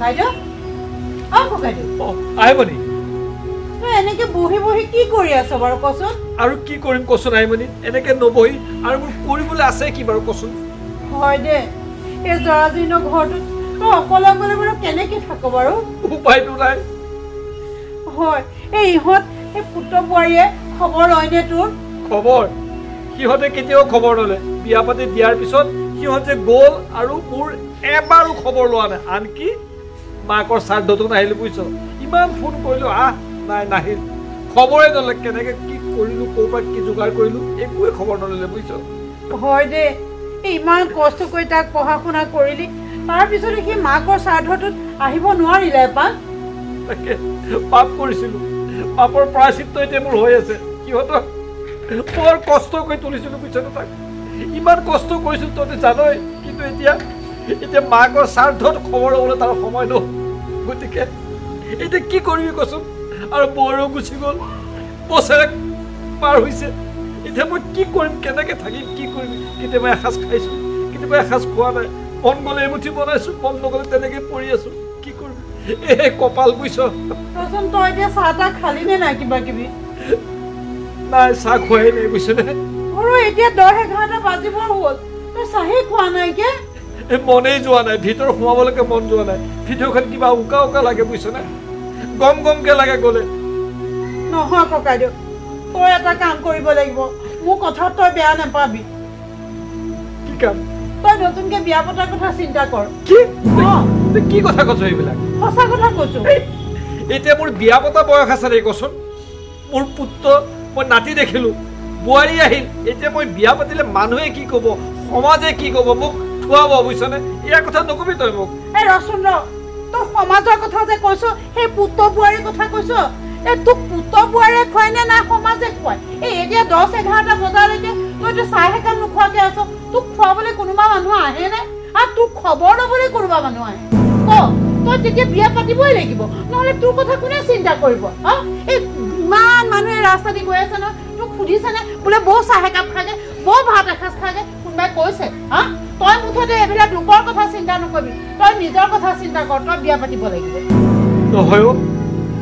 ককাইদেউ আহিবনি এনেকে বহি বহি কি কৰি আছ বাৰু কচোন আৰু কি কৰিম কচোন আহিবনি এনেকে নবহি আৰু মোৰ কৰিবলৈ আছে কি বাৰু কচোন হয় দে এই জৰাজীৰ্ণ ঘৰটোত তই অকলে অকলে বাৰু কেনেকে থাক বাৰু উপায়টো নাই হয় এই ইহঁত এই পুত্ৰ বোৱাৰীয়ে খবৰ লয়নে তোৰ খবৰ সিহঁতে কেতিয়াও খবৰ নলয় বিয়া পাতি দিয়াৰ পিছত সিহঁতে গ'ল আৰু মোৰ এবাৰো খবৰ লোৱা নাই আনকি মাকৰ শ্ৰাদ্ধটো নাহিলে বুজিছ ইমান ফোন কৰিলো নাই নাহিল খবৰে নলয় কেনেকে কি কৰিলো ক'ৰ পৰা কি যোগাৰ কৰিলো একোৱে খবৰ নললে বুজিছ হয় দে ইমান কষ্ট কৰি তাক পঢ়া শুনা কৰিলি তাৰপিছতে সি মাকৰ শ্ৰাদ্ধটোত আহিব নোৱাৰিলে এপাক তাকে পাপ কৰিছিলো পাপৰ প্ৰায়শ্চিত্ত এতিয়া মোৰ হৈ আছে সিহঁতক বৰ কষ্ট কৰি তুলিছিলো বুজিছ তাক ইমান কষ্ট কৰিছিলো তহঁতে জানই কিন্তু এতিয়া মাকৰ শ্ৰাদ্ধত খবৰ ল'বলৈ তাৰ সময় ন গতিকে এতিয়া কি কৰিবি কচোন আৰু বৰো গুচি গ'ল বছৰে পাৰ হৈছে এতিয়া মই কি কৰিম কেনেকে থাকিম কি কৰিম কেতিয়াবা এসাঁজ খাইছো কেতিয়াবা এসাঁজ খোৱা নাই মন গ'লে এমুঠি বনাইছো মন নগ'লে তেনেকে পৰি আছো কি কৰিম এই কপাল বুজিছ তই এতিয়া চাহ তাহ খালি নে নাই কিবা কিবি নাই চাহ খোৱাই নাই বুজিছনে এতিয়া 10-11 বাজিব হ'ল তই চাহেই খোৱা নাই কে মনেই যোৱা নাই ভিতৰ সোমাবলৈকে মন যোৱা নাই ভিতৰখন কিবা উকা উকা লাগে বুজিছনে গম গমকে লাগে গ'লে নহয় ককাইদেউ তই এটা কাম কৰিব লাগিব মোৰ কথা তই বেয়া নাপাবি কি কাম তই নতুনকে বিয়া পতাৰ কথা চিন্তা কৰ কি কথা কৈছ এইবিলাক সঁচা কথা কৈছো এতিয়া মোৰ বিয়া পতা বয়স আছে দেই কচোন মোৰ পুত্ৰ মই নাতি দেখিলো বোৱাৰী আহিল এতিয়া মই বিয়া পাতিলে মানুহে কি ক'ব সমাজে কি ক'ব মোক থুৱাব বুজিছনে ইয়াৰ কথা নকবি তই মোক এই ৰচোন তই সমাজৰ কথা যে কৈছ সেই পুত্ৰ বোৱাৰীৰ কথা কৈছ এই তোক পুত্ৰ বোৱাৰীয়ে খুৱাই নে নাই সমাজে খুৱাই এই এতিয়া 10-11 বজালৈকে তইতো চাহ একাপ নোখোৱাকে আছ তোক খুৱাবলৈ কোনোবা মানুহ আহে নে আৰু তোক খবৰ ল'বলৈ কোনোবা মানুহ আহে তই তেতিয়া বিয়া পাতিবই লাগিব নহ'লে তোৰ কথা কোনে চিন্তা কৰিব এই ইমান মানুহে ৰাস্তা দি গৈ আছে ন তোক সুধিছেনে বোলে বৌ চাহ একাপ খাগে বৌ ভাত এসাঁজ খাগে কোনোবাই কৈছে তই মুঠতে এইবিলাক লোকৰ কথা চিন্তা নকৰিবি তই নিজৰ কথা চিন্তা কৰ তই বিয়া পাতিব লাগিব নহয়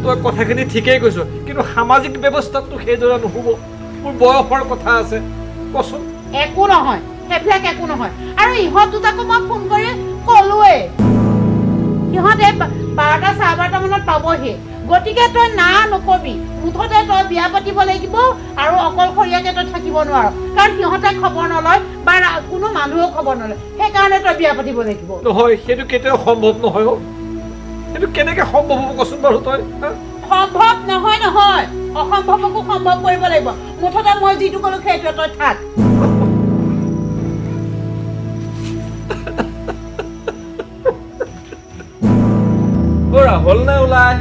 তই কথাখিনি ঠিকেই কৈছ কিন্তু সামাজিক ব্যৱস্থাটো সেইদৰে নহ'ব মোৰ বয়সৰ কথা আছে কচোন একো নহয় সেইবিলাক একো নহয় আৰু ইহঁত দুটাকো মই ফোন কৰি ক'লোৱে সিহঁতে 12-12:30 মানত পাবহি গতিকে তই না নকবি মুঠতে তই বিয়া পাতিব লাগিব আৰু অকলশৰীয়াকে তই থাকিব নোৱাৰ কাৰণ সিহঁতে খবৰ নলয় বা কোনো মানুহেও খবৰ নলয় সেইকাৰণে তই বিয়া পাতিব লাগিব নহয় সেইটো কেতিয়াও সম্ভৱ নহয় সেইটো কেনেকে সম্ভৱ হ'ব কচোন বাৰু তই সম্ভৱ নহয় অসম্ভৱকো সম্ভৱ কৰিব লাগিব মুঠতে মই যিটো ক'লো সেইটো তই থাক হ'ল নে ওলাই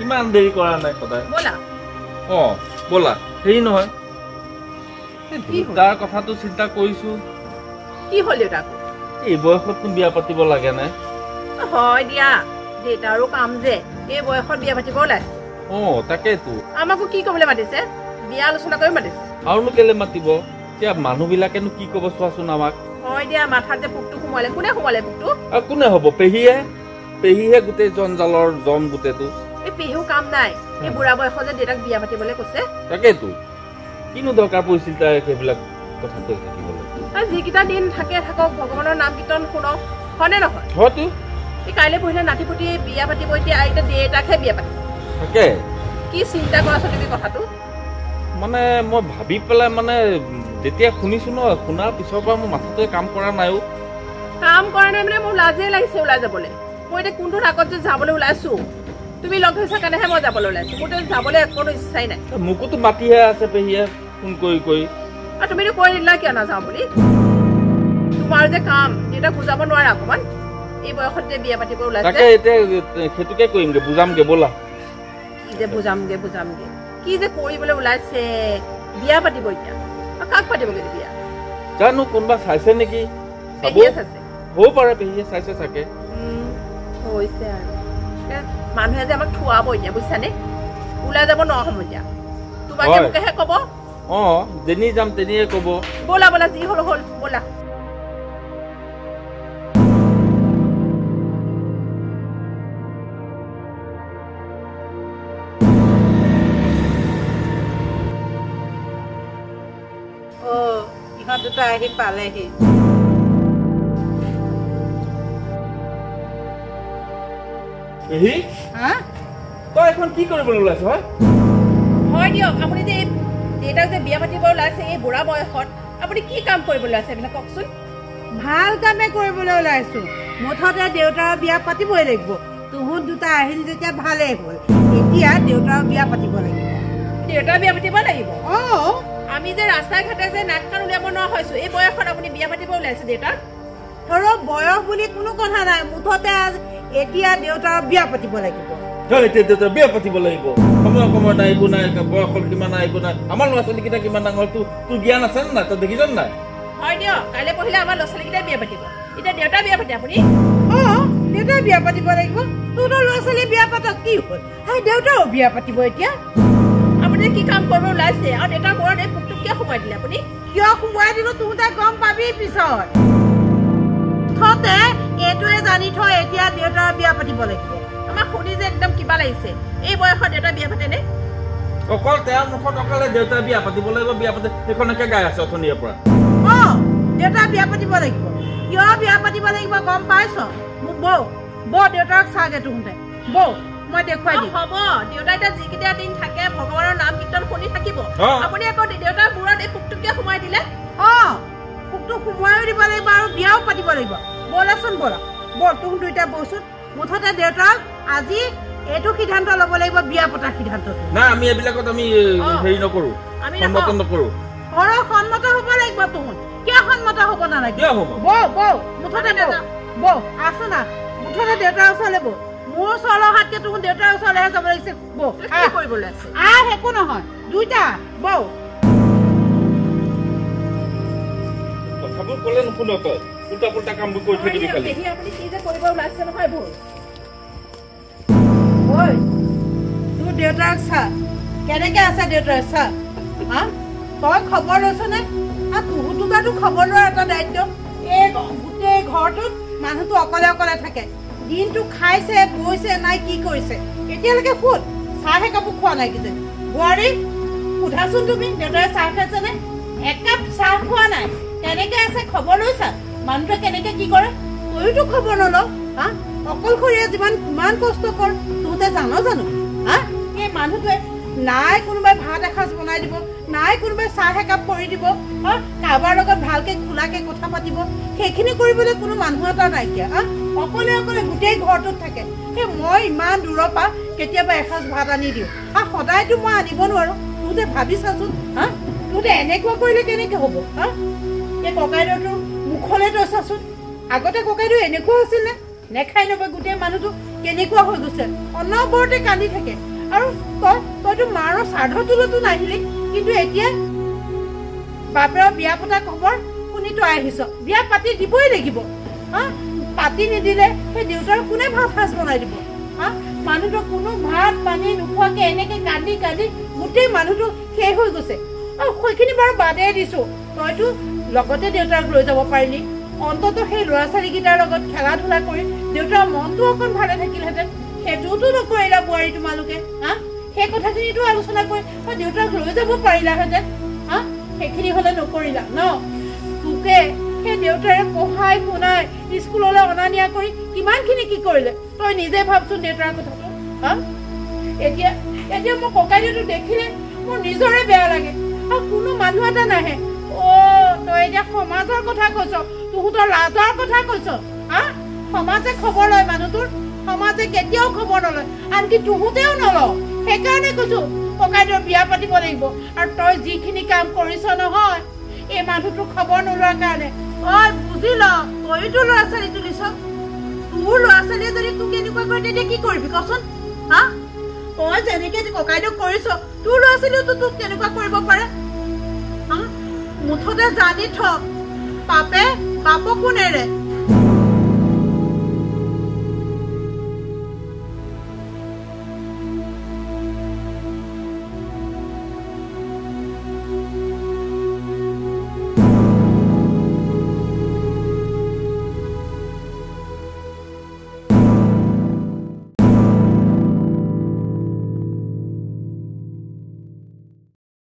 ইমান দেৰি কৰা নাই সদায় ব'লা হেৰি নহয় তাৰ কথাটো চিন্তা কৰিছো কি হ'ল দেউতাক এই বয়সত বিয়া পাতিব লাগে নে হয় দিয়া দেউতাৰো কাম যে এই বয়সত বিয়া পাতিব ওলাইছে তাকেইতো আমাকো কি ক'বলৈ মাতিছে বিয়া আলোচনা কৰি মাতিছে আৰুনো কেলে মাতিব এতিয়া মানুহবিলাকেনো কি ক'ব চোৱাচোন আমাক হয় দিয়া মাথাত যে পোকটো সোমালে কোনে সোমালে পোকটো কোনে হ'ব পেহীহে গোটেই জঞ্জালৰ জম গোটেইটো এই পেহু কাম নাই এই বুঢ়া বয়সত যে দেউতাক বিয়া পাতিবলৈ কৈছে তাকেইতো কিনো দৰকাৰ পৰিছিল তাই সেইবিলাক কথা কৈ থাকিবলৈ যিকেইটা দিন থাকে থাকক ভগৱানৰ নাম কীৰ্তন শুনক হয়নে নহয় হয়তো এই কাইলৈ পঢ়িলে নাতিপুতি বিয়া পাতিব এতিয়া দেউতাকহে বিয়া পাতিব তাকে কি চিন্তা কৰাছো তুমি কথাটো মানে মই ভাবি পেলাই মানে যেতিয়া শুনিছো ন শুনাৰ পিছৰ পৰা মোৰ মাথাটোৱে কাম কৰা নাইও কাম কৰা নাই মানে মোৰ লাজে লাগিছে ওলাই যাবলৈ মই এতিয়া কোনটো আগত যে যাবলৈ ওলাইছো তুমি লগ ধৰিছা কাৰণেহে মই যাবলৈ ওলাইছো মোৰ যাবলৈ কোনো ইচ্ছাই নাই মোকোতো মাতিহে আছে পেহীয়ে ফোন কৰি আৰু তুমিতো কৈ দিলা কিয় নাযাওঁ বুলি তোমাৰ যে কাম দেউতাক বুজাব নোৱাৰা অকণমান এই বয়সত যে বিয়া পাতিব ওলাইছে তাকে এতিয়া সেইটোকে কৰিমগে বুজামগে ব'লা কি যে বুজামগে কি যে কৰিবলৈ ওলাইছে বিয়া পাতিব এতিয়া কাক পাতিবগে বিয়া জানো কোনোবা চাইছে নেকি হ'ব পাৰে পেহীয়ে চাইছে চাগে হৈছে আৰু মানুহে যে আমাক থুৱাব এতিয়া বুজিছানে ওলাই যাব নোৱাৰো এতিয়া তোমাকে মোকেহে ক'ব যেনি যাম তেনিয়ে ক'ব ব'লা যি হ'ল ব'লা ইহঁত দুটা আহি পালেহি পেহী হা তই এখন কি কৰিবলৈ ওলাইছ হয় দিয়ক আপুনি যে দেউতাক যে বিয়া পাতিব ওলাইছে এই বুঢ়া বয়সত আপুনি কি কাম কৰিবলৈ ওলাইছে মানে কওকচোন ভাল কামে কৰিবলৈ ওলাইছো মুঠতে দেউতাৰ বিয়া পাতিবই লাগিব তুহুত দুটা আহিল যেতিয়া ভালেই হ'ল এতিয়া দেউতাৰ বিয়া পাতিব লাগিব দেউতাৰ বিয়া পাতিব লাগিব অ আমি যে ৰাস্তাই ঘাটে যে নাক কাণ উলিয়াব নোৱাৰা হৈছো এই বয়সত আপুনি বিয়া পাতিব ওলাইছে দেউতাক ধৰক বয়স বুলি কোনো কথা নাই মুঠতে এতিয়া দেউতাৰ বিয়া পাতিব লাগিব এতিয়া দেউতাৰ বিয়া পাতিব লাগিব সময় নাই একো নাই বয়স হ'ল কিমান নাই একো নাই আমাৰ ল'ৰা ছোৱালীকেইটা কিমান ডাঙৰ তোৰ জ্ঞান আছে নে নাই তই দেখিছ নাই হয় দিয়ক কাইলৈ পঢ়িলে আমাৰ ল'ৰা ছোৱালীকেইটাই বিয়া পাতিব এতিয়া দেউতাৰ বিয়া পাতে আপুনি অ দেউতাৰ বিয়া পাতিব লাগিব তোৰ ল'ৰা ছোৱালী বিয়া পাতক কি হ'ল দেউতাৰো বিয়া পাতিব এতিয়া আপুনি কি কাম কৰিব ওলাইছে আৰু দেউতাৰ ঘৰত এই পুকটোক কিয় সোমাই দিলে আপুনি কিয় সোমোৱাই দিলো তহঁতে গম পাবি পিছত মুঠতে এইটোৱে জানি থ এতিয়া দেউতাৰ বিয়া পাতিব লাগিব আমাক শুনি যে একদম কিবা লাগিছে এই বয়সত দেউতাৰ বিয়া পাতেনে অকল তেওঁৰ মুখত অকলে দেউতাৰ বিয়া পাতিব লাগিব বিয়া পাতি সেইখনকে গাই আছে অথনিৰ পৰা অ দেউতাৰ বিয়া পাতিব লাগিব কিয় বিয়া পাতিব লাগিব গম পাইছ মোক বৌ দেউতাক চাগে তহঁতে বৌ মই দেখুৱাই দিম হ'ব দেউতা এতিয়া যিকেইটা দিন থাকে ভগৱানৰ নাম কীৰ্তন শুনি থাকিব আপুনি আকৌ দেউতাৰ মূৰত এই পুকটোকে সোমাই দিলে অ পুকটো সোমোৱাইও দিব লাগিব আৰু বিয়াও পাতিব লাগিব ব'লাচোন ব'লা তুহোঁ দুইটা বৌচোন মুঠতে দেউতাক আজি এইটো সিদ্ধান্ত ল'ব লাগিব বিয়া পতাৰ সিদ্ধান্ত নাই আমি এইবিলাকত আমি হেৰি নকৰোঁ সন্মত নকৰোঁ ঘৰৰ সন্মত হ'ব লাগিব তুহোঁ কিয় সন্মত হ'ব নালাগে বৌ মুঠতে বৌ আছো না মুঠতে দেউতাৰ ওচৰলৈ বৌ মোৰ ওচৰলৈ অহাতকে তুহোঁ দেউতাৰ ওচৰলৈহে যাব লাগিছে বৌ কি কৰিবলৈ আছে একো নহয় দুইটা বৌ কথাবোৰ ক'লে নুশুন তই উল্টা পুল্টা কামবোৰ কৰি থৈ দিবি খালি আপুনি কি যে কৰিব ওলাইছে নহয় ভুল ঐ তোৰ দেউতাক চা কেনেকে আছে দেউতাক চা হা তই খবৰ লৈছনে তোৰতো বাৰু খবৰ লোৱাৰ এটা দায়িত্ব এই গোটেই ঘৰটোত মানুহটো অকলে অকলে থাকে দিনটো খাইছে বৈছে নাই কি কৰিছে এতিয়ালৈকে সোধ চাহে কাপোৰ খোৱা নাই কিজানি বোৱাৰী সোধাচোন তুমি দেউতাই চাহ খাইছেনে একাপ চাহ খোৱা নাই কেনেকে আছে খবৰ লৈছা মানুহটোৱে কেনেকে কি কৰে তইতো খবৰ নলওঁ হা অকলশৰীয়া যিমান ইমান কষ্ট কৰ তহঁতে জানো হা এই মানুহটোৱে নাই কোনোবাই ভাত এসাঁজ বনাই দিব নাই কোনোবাই চাহ একাপ কৰি দিব হা কাৰোবাৰ লগত ভালকে খোলাকে কথা পাতিব সেইখিনি কৰিবলৈ কোনো মানুহ এটা নাইকিয়া হা অকলে গোটেই ঘৰটোত থাকে সেই মই ইমান দূৰৰ পৰা কেতিয়াবা এসাঁজ ভাত আনি দিওঁ সদায়তো মই আনিব নোৱাৰো তহঁতে ভাবি চাচোন হা তহঁতে এনেকুৱা কৰিলে কেনেকে হ'ব হা এই ককাইদেউটো মুখলৈ তই চাচোন আগতে ককাইদেউ এনেকুৱা আছিল নে নেখাই নবৈ গোটেই মানুহটো কেনেকুৱা হৈ গৈছে অনবৰতে কান্দি থাকে আৰু তইতো মাৰৰ শ্ৰাদ্ধটোলৈতো নাহিলি কিন্তু এতিয়া বাপেৰৰ বিয়া পতা খবৰ শুনি তই আহিছ বিয়া পাতি দিবই লাগিব হা পাতি নিদিলে সেই দেউতাৰ কোনে ভাত সাঁজ বনাই দিব হা মানুহটো কোনো ভাত পানী নোখোৱাকে এনেকে কান্দি গোটেই মানুহটো শেষ হৈ গৈছে সেইখিনি বাৰু বাদেই দিছো তইতো লগতে দেউতাক লৈ যাব পাৰিলি অন্তত সেই ল'ৰা ছোৱালীকেইটাৰ লগত খেলা ধূলা কৰি দেউতাৰ মনটো অকণ ভালে থাকিলহেঁতেন সেইটোতো নকৰিলা বোৱাৰী তোমালোকে হা সেই কথাখিনিতো আলোচনা কৰি দেউতাক লৈ যাব পাৰিলাহেঁতেন হা সেইখিনি হলে নকৰিলা ন তোকে সেই দেউতাৰে পঢ়াই শুনাই স্কুললৈ অনা নিয়া কৰি কিমানখিনি কি কৰিলে তই নিজে ভাবচোন দেউতাৰ কথাটো হা এতিয়া মোৰ ককাইদেউটো দেখিলে মোৰ নিজৰে বেয়া লাগে আৰু কোনো মানুহ এটা নাহে তই এতিয়া সমাজৰ কথা কৈছ তহঁতৰ লাজৰ কথা কৈছ হা সমাজে খবৰ লয় মানুহটোৰ সমাজে কেতিয়াও খবৰ নলয় আনকি তহঁতেও নলওঁ সেইকাৰণে কৈছো ককাইদেউৰ বিয়া পাতিব লাগিব আৰু তই যিখিনি কাম কৰিছ নহয় এই মানুহটোৰ খবৰ নোলোৱাৰ কাৰণে বুজি ল তইতো ল'ৰা ছোৱালী তুলিছ তোৰ ল'ৰা ছোৱালীয়ে যদি তোক এনেকুৱা কৰে তেতিয়া কি কৰিবি কচোন হা তই যেনেকে ককাইদেউক কৰিছ তোৰ ল'ৰা ছোৱালীয়েওতো তোক তেনেকুৱা কৰিব পাৰে মুঠতে জানি থ বাপে বাপকো নেৰে